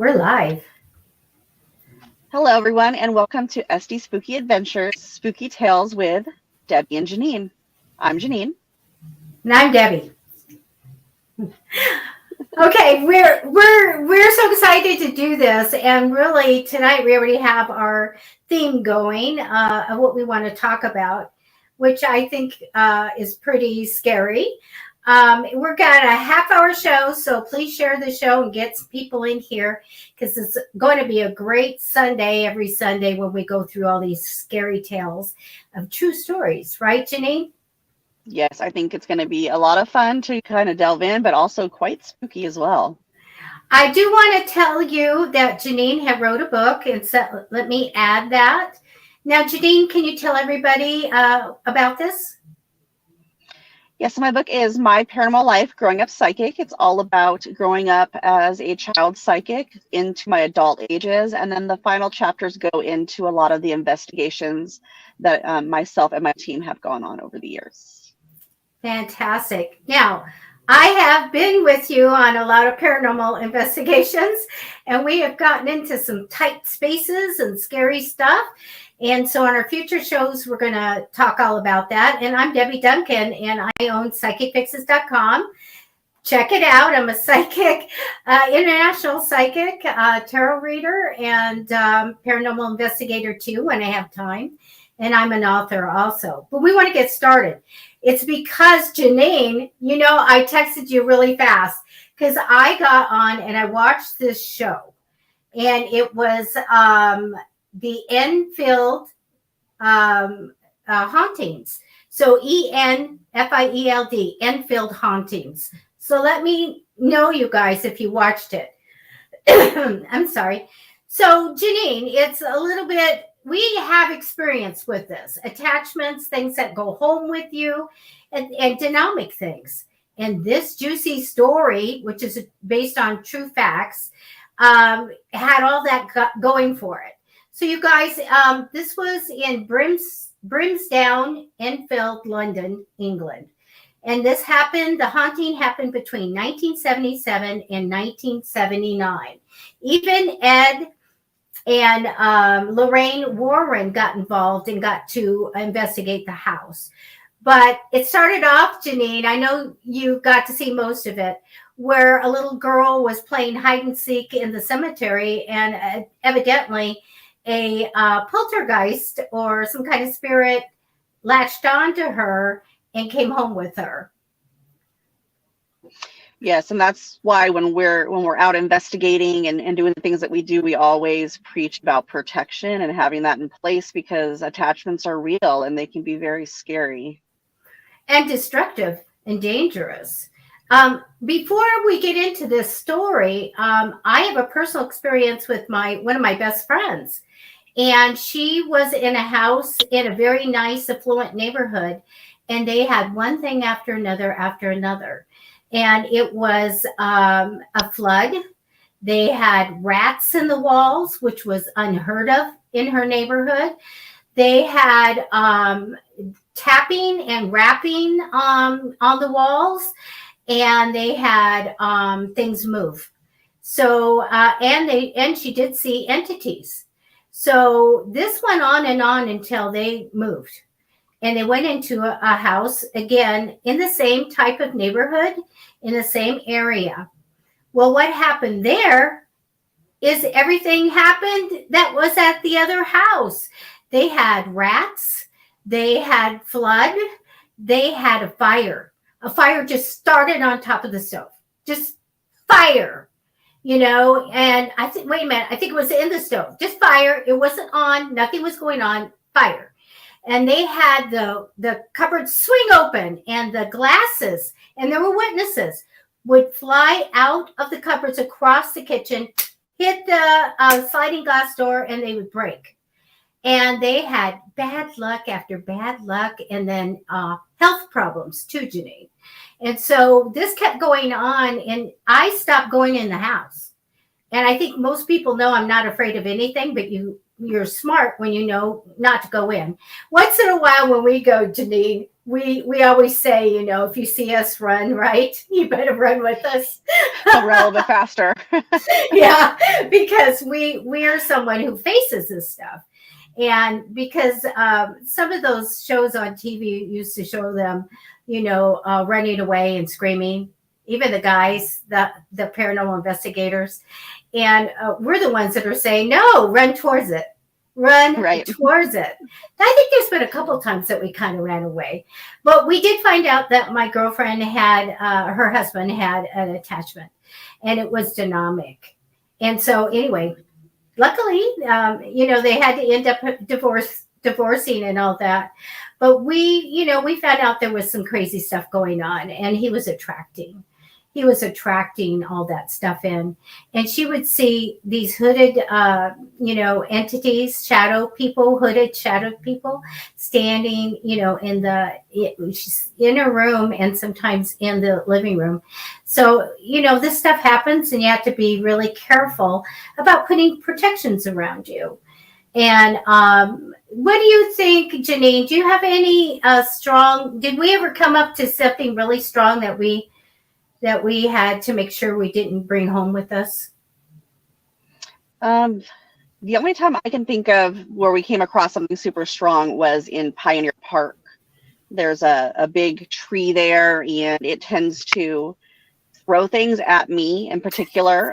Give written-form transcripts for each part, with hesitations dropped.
We're live. Hello, everyone, and welcome to SD Spooky Adventures, Spooky Tales with Debbie and Janine. I'm Janine. And I'm Debbie. Okay, we're so excited to do this, and really tonight we already have our theme going of what we want to talk about, which I think is pretty scary. We're got a half-hour show, so please share the show and get some people in here because it's going to be a great Sunday every Sunday when we go through all these scary tales of true stories, right, Janine? Yes, I think it's going to be a lot of fun to kind of delve in, but also quite spooky as well. I do want to tell you that Janine had wrote a book, and so let me add that. Now, Janine, can you tell everybody about this? Yes, so my book is My Paranormal Life Growing Up Psychic. It's all about growing up as a child psychic into my adult ages. And then the final chapters go into a lot of the investigations that myself and my team have gone on over the years. Fantastic. Now, I have been with you on a lot of paranormal investigations, and we have gotten into some tight spaces and scary stuff. And so on our future shows, we're going to talk all about that. And I'm Debbie Duncan, and I own psychicfixes.com. Check it out. I'm a psychic, international psychic, tarot reader, and paranormal investigator too when I have time. And I'm an author also. But we want to get started. It's because, Janine, I texted you really fast because I got on and I watched this show. And it was the Enfield hauntings. So Enfield, Enfield hauntings. So let me know, you guys, if you watched it. I'm sorry. So, Janine, it's a little bit, we have experience with this. Attachments, things that go home with you, and dynamic things. And this juicy story, which is based on true facts, had all that going for it. So, you guys, this was in Brimsdown, Enfield, London, England. And this happened, the haunting happened between 1977 and 1979. Even Ed and Lorraine Warren got involved and got to investigate the house. But it started off, Janine, I know you got to see most of it, where a little girl was playing hide and seek in the cemetery, and evidently a poltergeist or some kind of spirit latched onto her and came home with her. Yes, and that's why when we're out investigating and doing the things that we do, we always preach about protection and having that in place because attachments are real and they can be very scary. And destructive and dangerous. Before we get into this story, I have a personal experience with one of my best friends. And she was in a house in a very nice, affluent neighborhood. And they had one thing after another after another. And it was a flood. They had rats in the walls, which was unheard of in her neighborhood. They had tapping and rapping on the walls, and they had things move. So and she did see entities. So this went on and on until they moved. And they went into a house, again, in the same type of neighborhood, in the same area. Well, what happened there is everything happened that was at the other house. They had rats. They had flood. They had a fire. A fire just started on top of the stove. Just fire, and I think, wait a minute, I think it was in the stove. Just fire. It wasn't on. Nothing was going on. Fire. And they had the cupboard swing open, and the glasses, and there were witnesses, would fly out of the cupboards across the kitchen, hit the sliding glass door, and they would break. And they had bad luck after bad luck, and then health problems too, Janine. And so this kept going on, and I stopped going in the house. And I think most people know I'm not afraid of anything, but you you're smart when you know not to go in. Once in a while when we go, Janine, we always say, you know, if you see us run, right, you better run with us. I'll run a little bit faster. Yeah, because we are someone who faces this stuff. And because some of those shows on TV used to show them, you know, running away and screaming, even the guys, the paranormal investigators. And we're the ones that are saying, no, run towards it, run Right. towards it. I think there's been a couple of times that we kind of ran away. But we did find out that my girlfriend had, her husband had an attachment, and it was dynamic. And so, anyway, luckily, you know, they had to end up divorcing and all that. But we, you know, we found out there was some crazy stuff going on, and he was attracting all that stuff in. And she would see these hooded, you know, entities, hooded shadow people standing, you know, in a room and sometimes in the living room. So, you know, this stuff happens and you have to be really careful about putting protections around you. And what do you think, Janine? Do you have any did we ever come up to something really strong that we had to make sure we didn't bring home with us? The only time I can think of where we came across something super strong was in Pioneer Park. There's a big tree there, and it tends to throw things at me in particular.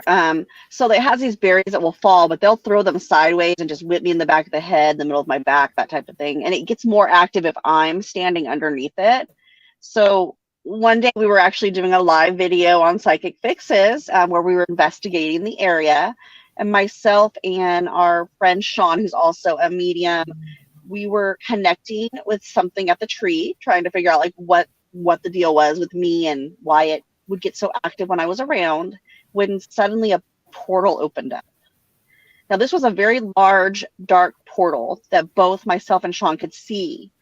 So it has these berries that will fall, but they'll throw them sideways and just whip me in the back of the head, the middle of my back, that type of thing. And it gets more active if I'm standing underneath it. So one day we were actually doing a live video on Psychic Fixes where we were investigating the area. And myself and our friend Sean, who's also a medium, we were connecting with something at the tree, trying to figure out like what the deal was with me and why it would get so active when I was around, when suddenly a portal opened up. Now, this was a very large, dark portal that both myself and Sean could see.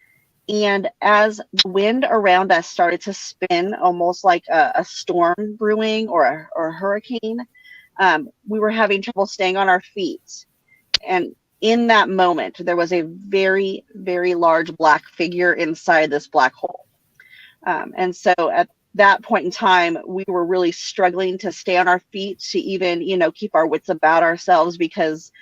And as the wind around us started to spin, almost like a storm brewing or a hurricane, we were having trouble staying on our feet. And in that moment, there was a very, very large black figure inside this black hole. And so at that point in time, we were really struggling to stay on our feet, to even, you know, keep our wits about ourselves, because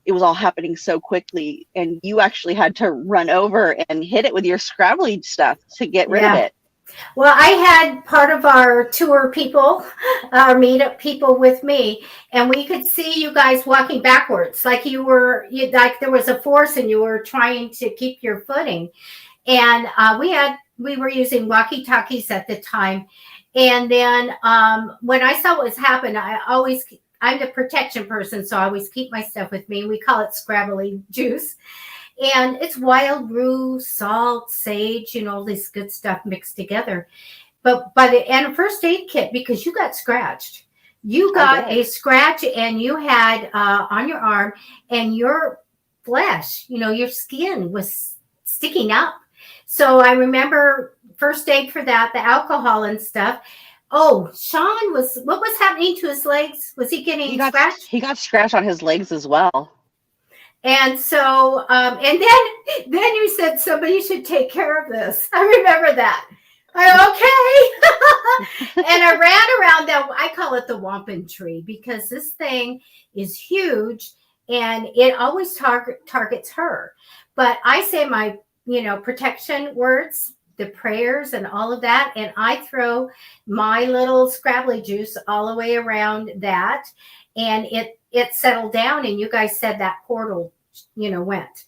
it was all happening so quickly. And you actually had to run over and hit it with your scrabbly stuff to get rid of it. Well, I had part of our tour people, our meetup people with me, and we could see you guys walking backwards, like like there was a force and you were trying to keep your footing. And we were using walkie-talkies at the time. And then when I saw what was happening, I'm the protection person, so I always keep my stuff with me. We call it scrabbly juice. And it's wild rue, salt, sage, you know, all this good stuff mixed together. But and a first aid kit, because you got scratched. You got a scratch and you had on your arm, and your flesh, you know, your skin was sticking up. So I remember first aid for that, the alcohol and stuff. Oh, Sean what was happening to his legs? Was he getting scratched? He got scratched on his legs as well. And so, and then you said somebody should take care of this. I remember that. Okay. And I ran around that. I call it the wampum tree, because this thing is huge and it always targets her. But I say my, you know, protection words, the prayers and all of that. And I throw my little scrabbly juice all the way around that. And it settled down, and you guys said that portal, you know, went.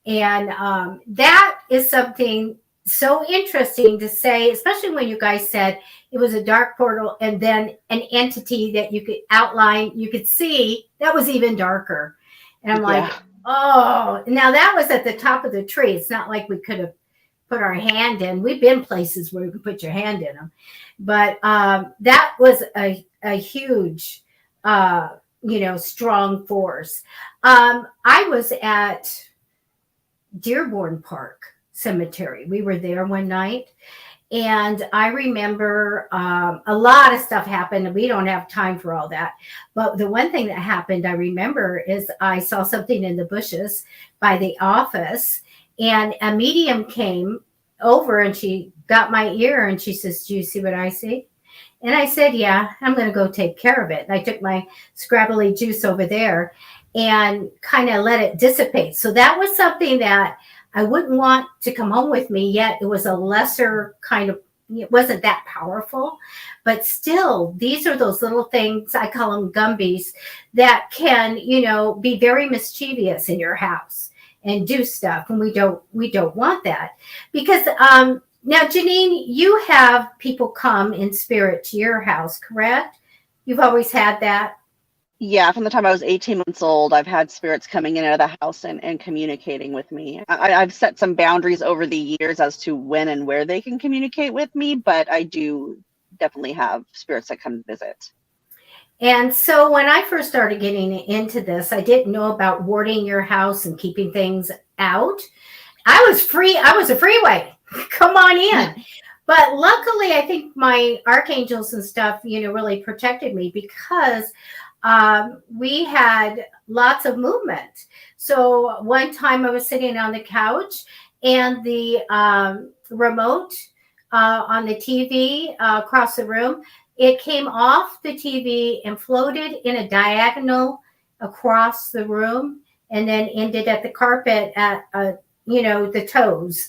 And that is something so interesting to say, especially when you guys said it was a dark portal and then an entity that you could outline, you could see that was even darker. And I'm like, oh, now that was at the top of the tree. It's not like we could have put our hand in. We've been places where you can put your hand in them. But that was a huge you know, strong force. I was at Dearborn Park Cemetery. We were there one night, And I remember a lot of stuff happened. We don't have time for all that. But the one thing that happened, I remember, is I saw something in the bushes by the office, and a medium came over and she got my ear and she says, "Do you see what I see?" And I said, "Yeah, I'm going to go take care of it." And I took my scrabbly juice over there and kind of let it dissipate. So that was something that I wouldn't want to come home with me, yet it was a lesser kind of, it wasn't that powerful. But still, these are those little things, I call them Gumbies, that can, be very mischievous in your house and do stuff. And we don't want that. Because now, Janine, you have people come in spirit to your house, correct? You've always had that? Yeah, from the time I was 18 months old, I've had spirits coming in and out of the house and communicating with me. I've set some boundaries over the years as to when and where they can communicate with me, but I do definitely have spirits that come visit. And so when I first started getting into this, I didn't know about warding your house and keeping things out. I was free. I was a freeway. Come on in. But luckily, I think my archangels and stuff, really protected me because we had lots of movement. So one time I was sitting on the couch and the remote on the TV across the room, it came off the TV and floated in a diagonal across the room and then ended at the carpet at, the toes.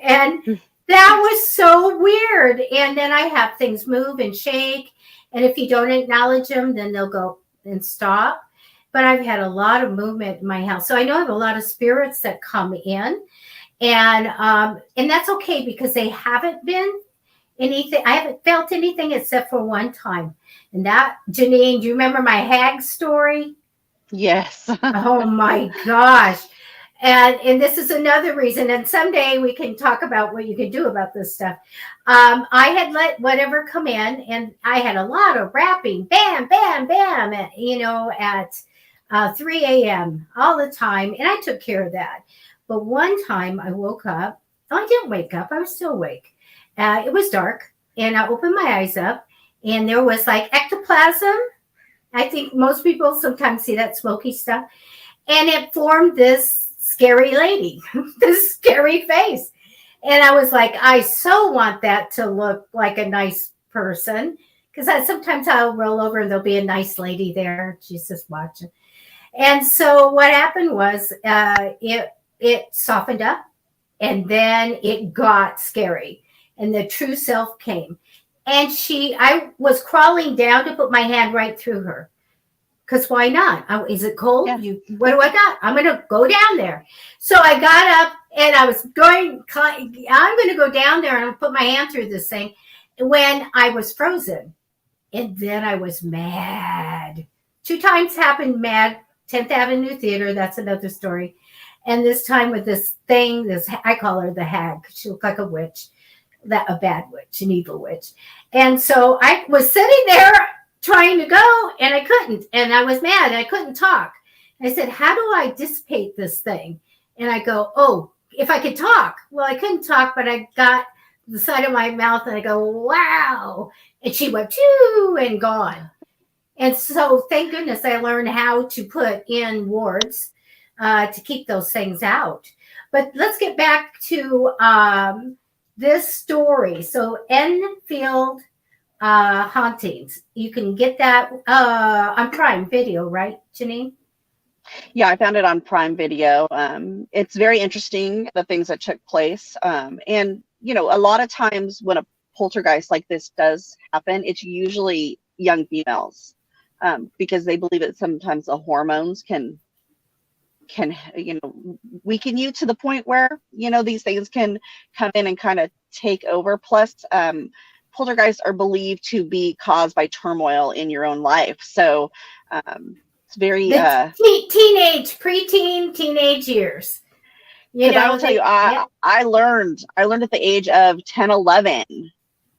And that was so weird. And then I have things move and shake. And if you don't acknowledge them, then they'll go and stop. But I've had a lot of movement in my house. So I know I have a lot of spirits that come in. And that's okay because they haven't been anything. I haven't felt anything except for one time. And that, Janine, do you remember my hag story? Yes. Oh my gosh. And this is another reason. And someday we can talk about what you can do about this stuff. I had let whatever come in, and I had a lot of rapping, bam, bam, bam, at 3 a.m. all the time. And I took care of that. But one time I woke up. Oh, I didn't wake up. I was still awake. It was dark, and I opened my eyes up, and there was like ectoplasm. I think most people sometimes see that smoky stuff. And it formed this scary lady, this scary face. And I was like, I so want that to look like a nice person. Because sometimes I'll roll over and there'll be a nice lady there. She's just watching. And so what happened was it softened up and then it got scary. And the true self came. And I was crawling down to put my hand right through her. Because why not? Is it cold? Yeah. What do I got? I'm going to go down there. So I got up and I was I'm going to go down there and I'll put my hand through this thing when I was frozen. And then I was mad. 2 times happened mad. 10th Avenue Theater. That's another story. And this time with this thing, I call her the hag. She looked like a witch, a bad witch, an evil witch. And so I was sitting there trying to go and I couldn't. And I was mad. I couldn't talk. I said, how do I dissipate this thing? And I go, oh, if I could talk. Well, I couldn't talk, but I got the side of my mouth and I go, wow. And she went, choo, and gone. And so thank goodness I learned how to put in wards to keep those things out. But let's get back to this story. So Enfield hauntings. You can get that on Prime Video, right, Janine? Yeah, I found it on Prime Video. It's very interesting, the things that took place. And, a lot of times when a poltergeist like this does happen, it's usually young females because they believe that sometimes the hormones can weaken you to the point where, these things can come in and kind of take over. Plus, poltergeists are believed to be caused by turmoil in your own life. So it's very teenage years. I will tell you, I learned at the age of 10, 11,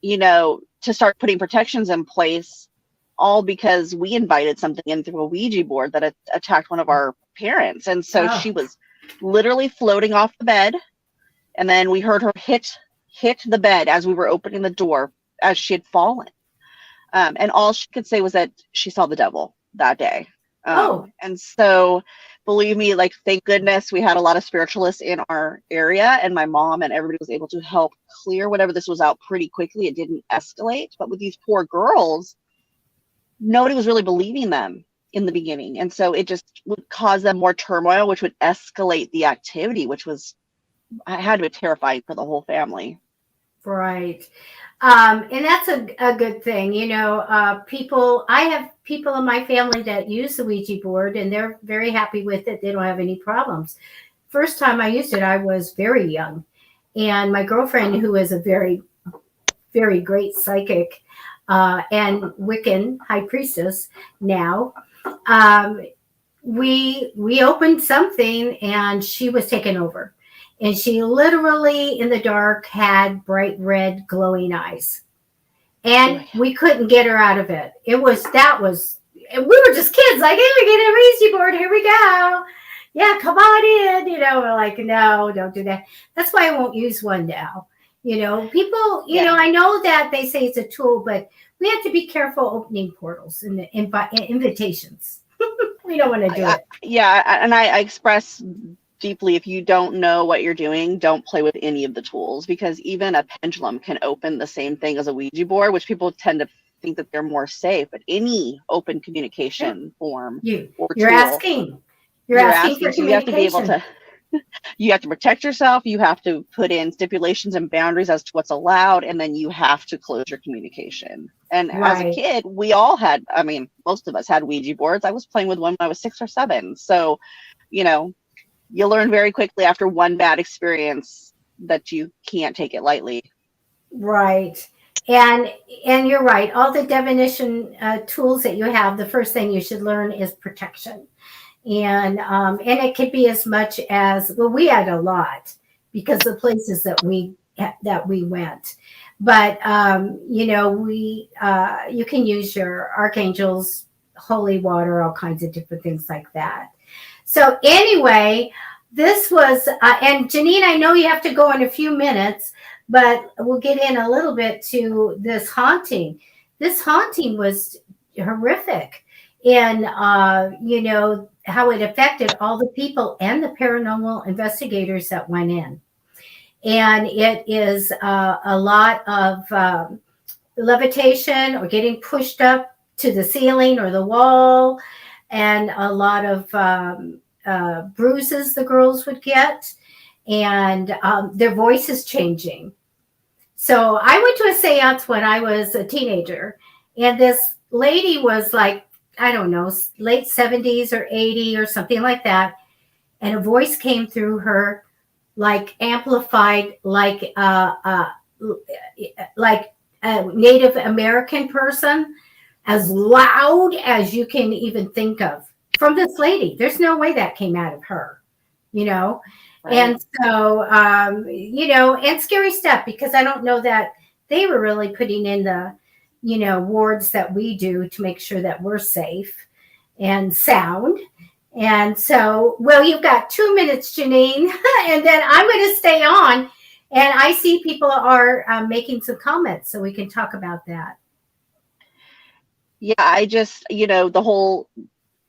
to start putting protections in place, all because we invited something in through a Ouija board that attacked one of our parents. And so she was literally floating off the bed. And then we heard her hit hit the bed as we were opening the door as she had fallen. And all she could say was that she saw the devil that day. Oh, And so, believe me, like, thank goodness we had a lot of spiritualists in our area, and my mom and everybody was able to help clear whatever this was out pretty quickly. It didn't escalate. But with these poor girls, nobody was really believing them in the beginning. And so it just would cause them more turmoil, which would escalate the activity, which was, I had to be terrifying for the whole family. right. And that's a good thing. You know, I have people in my family that use the Ouija board and they're very happy with it. They don't have any problems. First time I used it, I was very young. And my girlfriend, who is a very, very great psychic and Wiccan high priestess now, we opened something and she was taken over. And she literally in the dark had bright red glowing eyes. And we couldn't get her out of it. We were just kids, like, hey, we get a Ouija board, here we go. Yeah, come on in. You know, we're like, no, don't do that. That's why I won't use one now. You know, people, you know, I know that they say it's a tool, but we have to be careful opening portals and invitations. We don't want to do it. Yeah, and I express deeply, if you don't know what you're doing, don't play with any of the tools, because even a pendulum can open the same thing as a Ouija board, which people tend to think that they're more safe. But any open communication form you're tool, asking for communication. So you have to be able to, you have to protect yourself. You have to put in stipulations and boundaries as to what's allowed, and then you have to close your communication. And as a kid, we all had, I mean, most of us had Ouija boards. I was playing with one when I was 6 or 7. So, you know, you learn very quickly after one bad experience that you can't take it lightly. Right. And you're right. All the divination tools that you have, the first thing you should learn is protection. And it could be as much as, well, we had a lot because the places that we went. But you know, you can use your archangels, holy water, all kinds of different things like that. So anyway, this was, and Janine, I know you have to go in a few minutes, but we'll get in a little bit to this haunting. This haunting was horrific in, you know, how it affected all the people and the paranormal investigators that went in. And it is a lot of levitation or getting pushed up to the ceiling or the wall, and a lot of bruises the girls would get, and their voices changing. So I went to a seance when I was a teenager, and this lady was like, I don't know, late 70s or 80 or something like that. And a voice came through her, like amplified, like a Native American person, as loud as you can even think of, from this lady. There's no way that came out of her, you know? Right. And so, you know, and scary stuff, because I don't know that they were really putting in the, you know, wards that we do to make sure that we're safe and sound. And so, well, you've got 2 minutes, Janine, and then I'm going to stay on. And I see people are making some comments, so we can talk about that. Yeah, I just, you know, the whole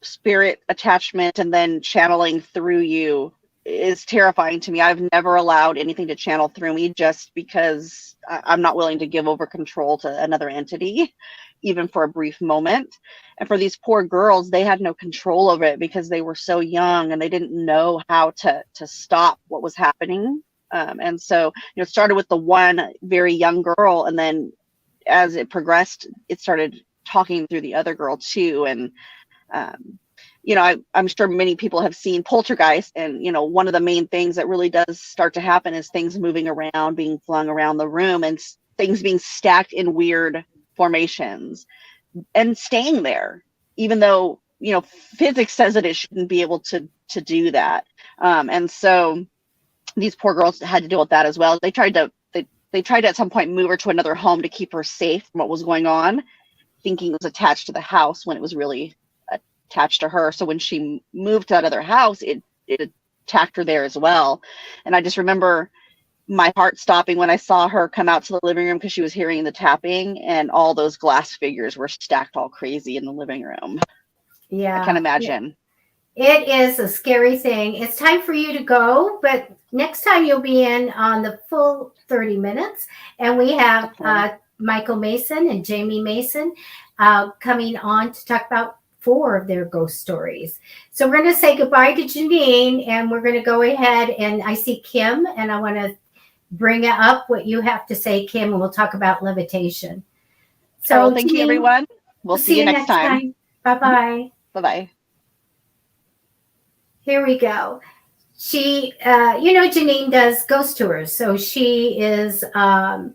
spirit attachment and then channeling through you is terrifying to me. I've never allowed anything to channel through me, just because I'm not willing to give over control to another entity, even for a brief moment. And for these poor girls, they had no control over it because they were so young and they didn't know how to stop what was happening. And so, you know, it started with the one very young girl, and then as it progressed, it started talking through the other girl too. And you know, I'm sure many people have seen poltergeist, and, you know, one of the main things that really does start to happen is things moving around, being flung around the room, and things being stacked in weird formations and staying there, even though, you know, physics says that it shouldn't be able to do that. And so these poor girls had to deal with that as well. They tried to at some point move her to another home to keep her safe from what was going on, thinking it was attached to the house when it was really attached to her. So when she moved to that other house, it attacked her there as well. And I just remember my heart stopping when I saw her come out to the living room because she was hearing the tapping, and all those glass figures were stacked all crazy in the living room. I can't Yeah. imagine. It is a scary thing. It's time for you to go, but next time you'll be in on the full 30 minutes. And we have Okay. Michael Mason and Jamie Mason coming on to talk about 4 of their ghost stories. So we're going to say goodbye to Janine, and we're going to go ahead. And I see Kim, and I want to bring up what you have to say, Kim, and we'll talk about levitation. All right. Well, So, thank you, Janine, everyone. we'll We'll see see you you next next time. time. Bye bye. Bye-bye. Here we go. She, Janine does ghost tours, so she is going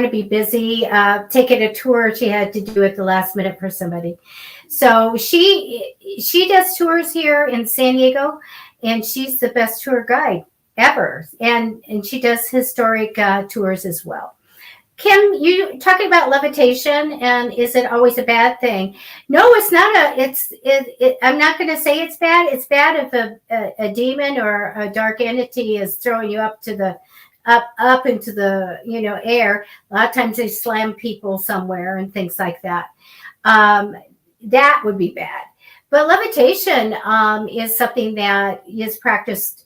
to be busy taking a tour. She had to do it the last minute for somebody, so she does tours here in San Diego, and she's the best tour guide ever, and she does historic tours as well. Kim, you talking about levitation, and is it always a bad thing? No, it's not I'm not going to say it's bad. It's bad if a demon or a dark entity is throwing you up to the up into the air. A lot of times they slam people somewhere and things like that. Um, that would be bad. But levitation is something that is practiced,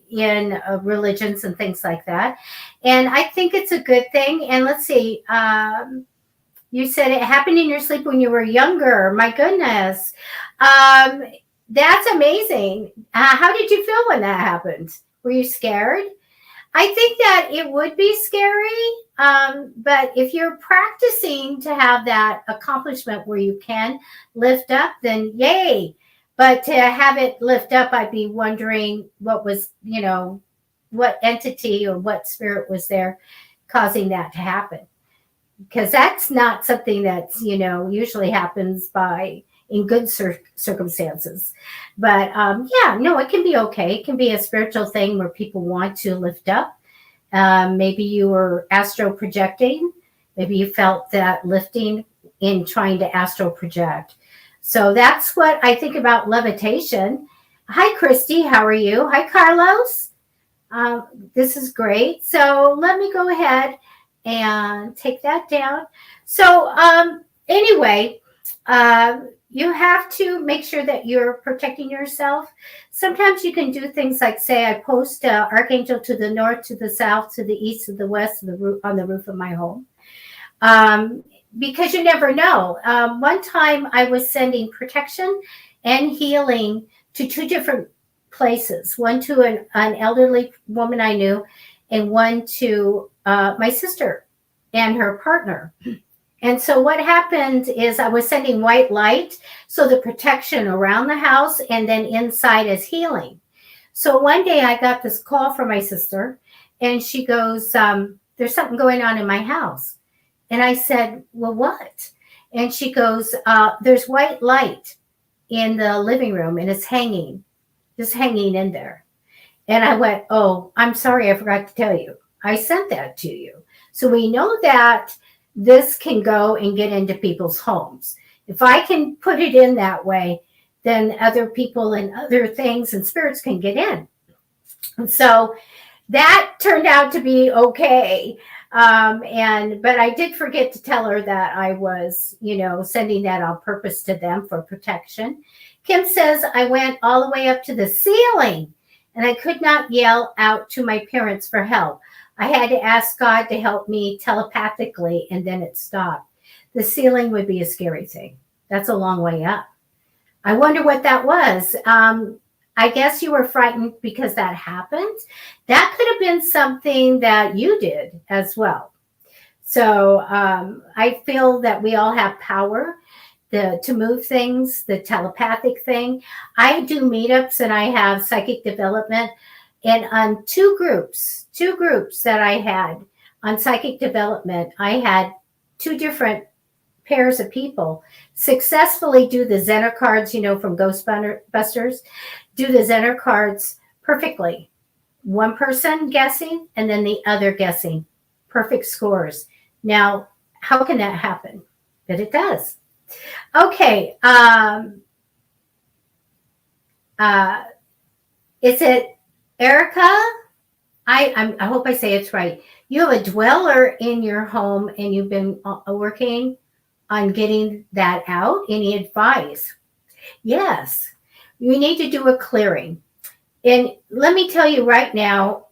in religions and things like that. And I think it's a good thing. And let's see, you said it happened in your sleep when you were younger. My goodness. Um, that's amazing. How did you feel when that happened? Were you scared? I think that it would be scary, but if you're practicing to have that accomplishment where you can lift up, then yay. But to have it lift up, I'd be wondering what was, what entity or what spirit was there causing that to happen. Because that's not something that's, usually happens by in good circumstances. But yeah, no, it can be okay. It can be a spiritual thing where people want to lift up. Maybe you were astral projecting. Maybe you felt that lifting in trying to astral project. So that's what I think about levitation. Hi, Christy. How are you? Hi, Carlos. This is great. So let me go ahead and take that down. So anyway, you have to make sure that you're protecting yourself. Sometimes you can do things like say, I post Archangel to the north, to the south, to the east, to the west, on the roof of my home. Because you never know. One time I was sending protection and healing to 2 different places, one to an elderly woman I knew, and one to my sister and her partner. And so what happened is I was sending white light, so the protection around the house and then inside as healing. So one day I got this call from my sister, and she goes, there's something going on in my house. And I said, well, what? And she goes, there's white light in the living room, and it's just hanging in there. And I went, oh, I'm sorry, I forgot to tell you. I sent that to you. So we know that this can go and get into people's homes. If I can put it in that way, then other people and other things and spirits can get in. And so that turned out to be okay. But I did forget to tell her that I was, sending that on purpose to them for protection. Kim says I went all the way up to the ceiling, and I could not yell out to my parents for help. I had to ask God to help me telepathically, and then it stopped. The ceiling would be a scary thing. That's a long way up. I wonder what that was. I guess you were frightened because that happened. That could have been something that you did as well. So I feel that we all have power to move things, the telepathic thing. I do meetups and I have psychic development. And on two groups that I had on psychic development, I had 2 different pairs of people successfully do the Zener cards, from Ghostbusters, do the Zener cards perfectly. One person guessing and then the other guessing. Perfect scores. Now, how can that happen? But it does. Okay. Is it Erica, I hope I say it's right. You have a dweller in your home, and you've been working on getting that out. Any advice? Yes, you need to do a clearing. And let me tell you right now,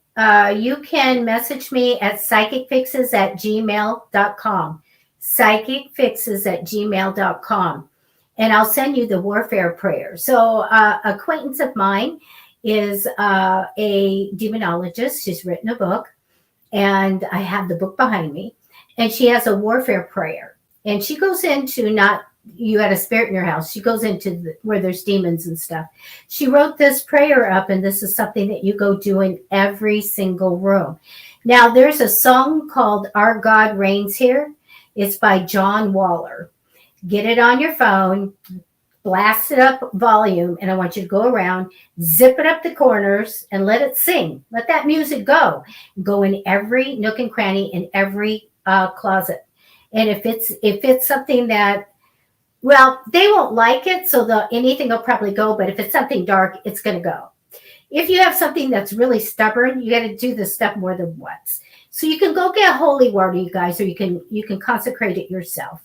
you can message me at psychicfixes@gmail.com. Psychicfixes@gmail.com. And I'll send you the warfare prayer. So, acquaintance of mine is a demonologist. She's written a book, and I have the book behind me. And she has a warfare prayer. And she goes into not you had a spirit in your house. She goes into where there's demons and stuff. She wrote this prayer up, and this is something that you go do in every single room. Now, there's a song called Our God Reigns Here. It's by John Waller. Get it on your phone, blast it up volume, and I want you to go around, zip it up the corners, and let it sing. Let that music go. Go in every nook and cranny, in every closet. And if it's something that, well, they won't like it, so anything will probably go. But if it's something dark, it's going to go. If you have something that's really stubborn, you got to do this stuff more than once. So you can go get holy water, you guys, or you can consecrate it yourself.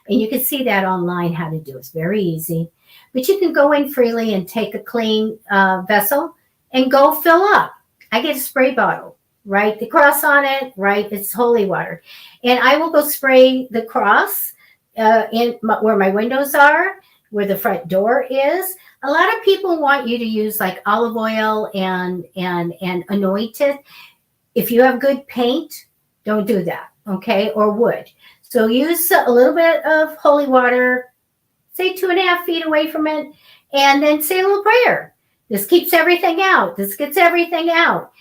And you can see that online how to do it. It's very easy. But you can go in freely and take a clean vessel and go fill up. I get a spray bottle, write the cross on it, right? It's holy water. And I will go spray the cross where my windows are, where the front door is. A lot of people want you to use like olive oil and anoint it. If you have good paint, don't do that, okay? Or wood. So use a little bit of holy water, say 2.5 feet away from it, and then say a little prayer. This keeps everything out. This gets everything out.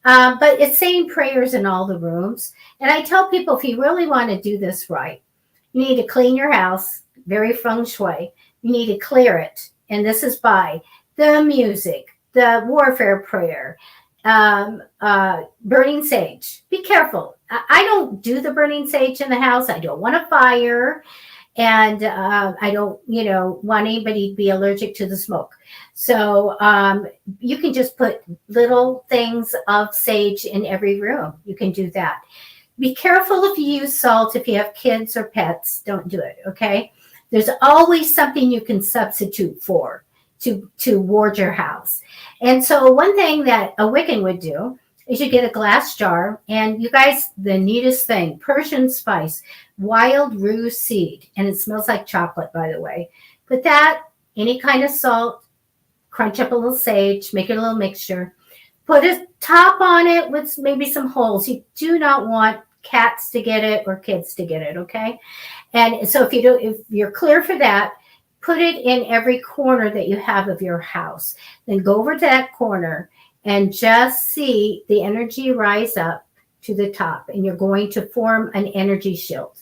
But it's saying prayers in all the rooms. And I tell people, if you really want to do this right, you need to clean your house, very feng shui. You need to clear it. And this is by the music, the warfare prayer, burning sage. Be careful. I don't do the burning sage in the house. I don't want a fire. And I don't, want anybody to be allergic to the smoke. So you can just put little things of sage in every room. You can do that. Be careful if you use salt. If you have kids or pets, don't do it, okay? There's always something you can substitute for to ward your house. And so one thing that a Wiccan would do is you get a glass jar, and you guys, the neatest thing, Persian spice, wild rue seed, and it smells like chocolate, by the way. Put that, any kind of salt, crunch up a little sage, make it a little mixture. Put a top on it with maybe some holes. You do not want cats to get it or kids to get it, okay? And so if you're clear for that, put it in every corner that you have of your house. Then go over to that corner and just see the energy rise up to the top. And you're going to form an energy shield.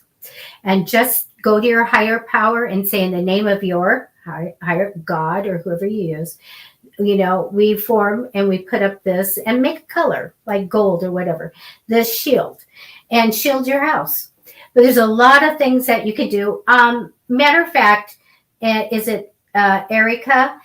And just go to your higher power and say, in the name of your higher God or whoever you use, we form and we put up this and make a color like gold or whatever, this shield, and shield your house. But there's a lot of things that you could do. Matter of fact, is it Erica?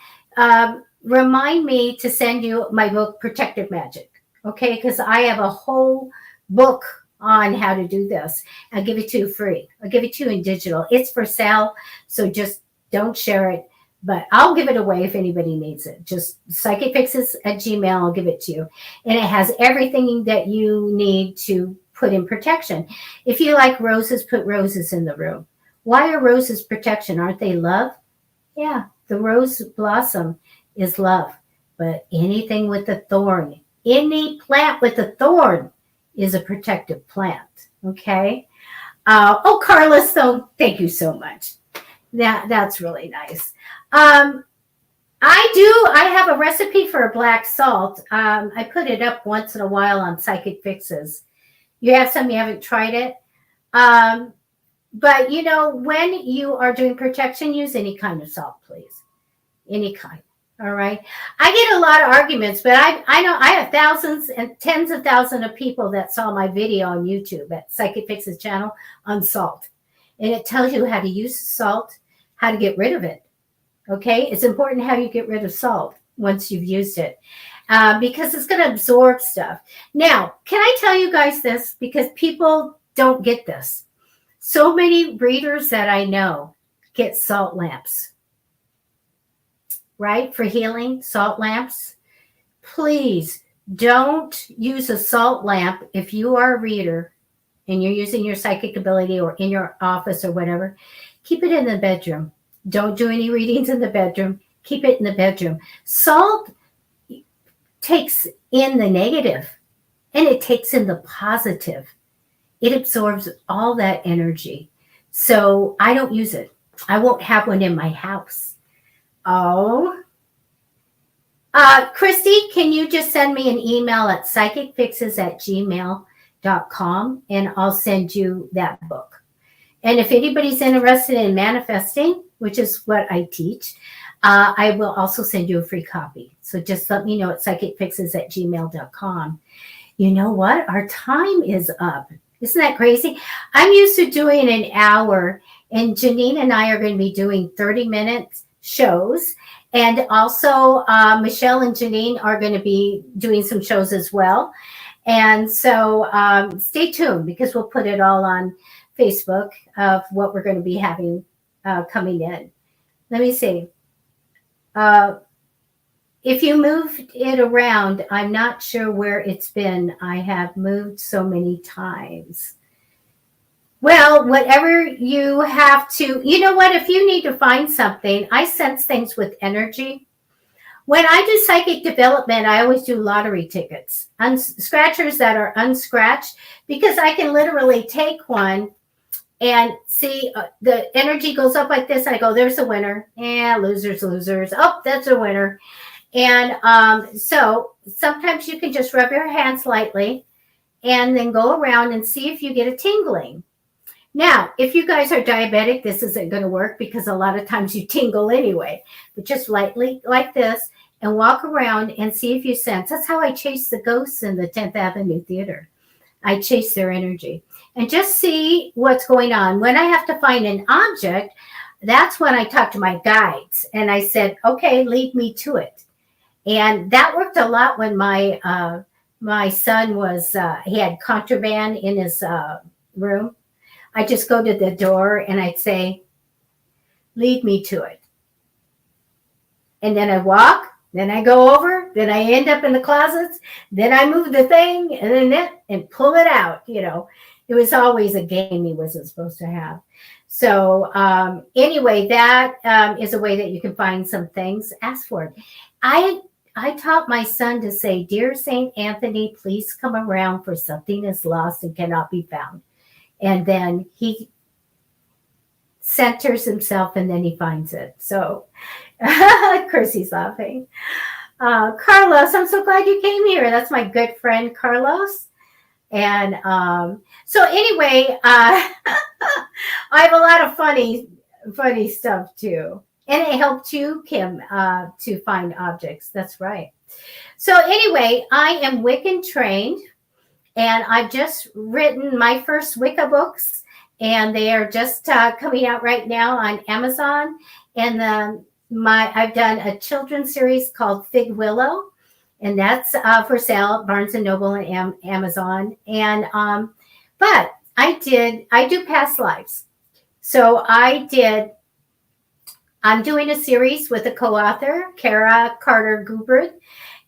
Remind me to send you my book, Protective Magic, okay? Because I have a whole book on how to do this. I'll give it to you free. I'll give it to you in digital. It's for sale, so just don't share it. But I'll give it away if anybody needs it. Just psychicfixes@gmail. I'll give it to you. And it has everything that you need to put in protection. If you like roses, put roses in the room. Why are roses protection? Aren't they love? Yeah, the rose blossom is love. But anything with a thorn, any plant with a thorn is a protective plant. Okay? Carlos, though, thank you so much. That's really nice. I have a recipe for a black salt. I put it up once in a while on Psychic Fixes. You have some, you haven't tried it. But when you are doing protection, use any kind of salt, please. Any kind. All right. I get a lot of arguments, but I know I have thousands and tens of thousands of people that saw my video on YouTube at Psychic Fixes channel on salt. And it tells you how to use salt, how to get rid of it. Okay. It's important how you get rid of salt once you've used it. because it's going to absorb stuff. Now, can I tell you guys this? Because people don't get this. So many readers that I know get salt lamps, right? For healing, salt lamps. Please don't use a salt lamp if you are a reader and you're using your psychic ability or in your office or whatever. Keep it in the bedroom. Don't do any readings in the bedroom. Keep it in the bedroom. Salt takes in the negative and it takes in the positive. It absorbs all that energy. So I don't use it. I won't have one in my house. Oh. Christy, can you just send me an email at psychicfixes@gmail.com and I'll send you that book. And if anybody's interested in manifesting, which is what I teach, I will also send you a free copy. So just let me know at psychicfixes@gmail.com. You know what? Our time is up. Isn't that crazy? I'm used to doing an hour, and Janine and I are going to be doing 30-minute shows. And also, Michelle and Janine are going to be doing some shows as well. And so stay tuned because we'll put it all on Facebook of what we're going to be having coming in. Let me see. If you moved it around, I'm not sure where it's been. I have moved so many times. Well, whatever you have to, you know what, if you need to find something, I sense things with energy. When I do psychic development, I always do lottery tickets, scratchers that are unscratched, because I can literally take one and see the energy goes up like this. I go, there's a winner. Yeah, losers. Oh, that's a winner. And so sometimes you can just rub your hands lightly and then go around and see if you get a tingling. Now, if you guys are diabetic, this isn't going to work because a lot of times you tingle anyway. But just lightly like this and walk around and see if you sense. That's how I chase the ghosts in the 10th Avenue Theater. I chase their energy and just see what's going on. When I have to find an object, that's when I talk to my guides. And I said, okay, lead me to it. And that worked a lot when my son was, he had contraband in his room. I just go to the door and I'd say, lead me to it. And then I walk, then I go over, then I end up in the closets, then I move the thing and pull it out. You know, it was always a game he wasn't supposed to have. So anyway, that is a way that you can find some things. Ask for it. I taught my son to say, dear St. Anthony, please come around, for something is lost and cannot be found. And then he centers himself and then he finds it. So Chrissy's laughing. Carlos, I'm so glad you came here. That's my good friend, Carlos. And so anyway, I have a lot of funny stuff too. And it helped you, Kim, to find objects. That's right. So anyway, I am Wiccan trained. And I've just written my first Wicca books, and they are just coming out right now on Amazon. And I've done a children's series called Fig Willow, and that's for sale at Barnes and Noble and Amazon. And but I do past lives. So I'm doing a series with a co-author, Kara Carter Goubert,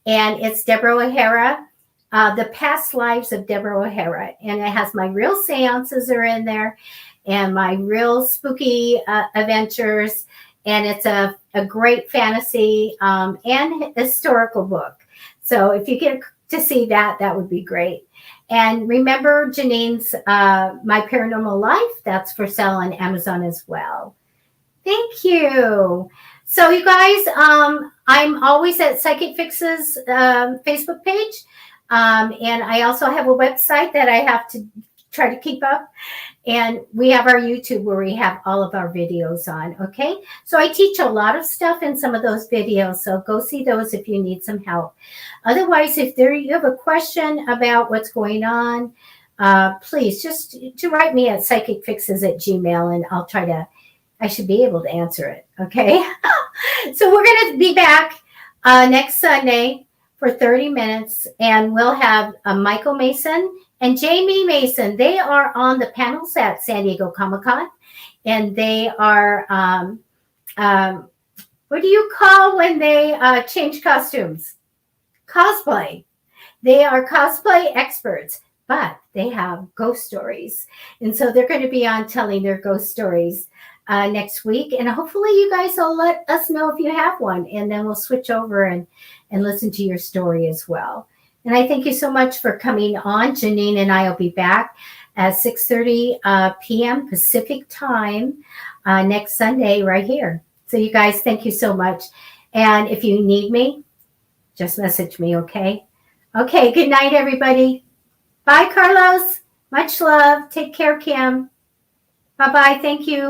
and it's Deborah O'Hara. The Past Lives of Deborah O'Hara. And it has my real seances are in there and my real spooky adventures. And it's a great fantasy and historical book. So if you get to see that, that would be great. And remember Janine's My Paranormal Life, that's for sale on Amazon as well. Thank you. So you guys, I'm always at Psychic Fixes Facebook page. And I also have a website that I have to try to keep up. And we have our YouTube where we have all of our videos on. Okay. So I teach a lot of stuff in some of those videos. So go see those if you need some help. Otherwise, if you have a question about what's going on, please just to write me at psychicfixes@gmail and I should be able to answer it. Okay. So we're going to be back next Sunday. for 30 minutes, and we'll have Michael Mason and Jamie Mason. They are on the panels at San Diego Comic-Con, and they are, what do you call when they change costumes? Cosplay. They are cosplay experts, but they have ghost stories. And so they're going to be on telling their ghost stories next week. And hopefully you guys will let us know if you have one. And then we'll switch over and listen to your story as well. And I thank you so much for coming on. Janine and I will be back at 6:30 p.m. Pacific time next Sunday right here. So you guys, thank you so much. And if you need me, just message me, okay? Okay, good night, everybody. Bye, Carlos. Much love. Take care, Kim. Bye-bye. Thank you.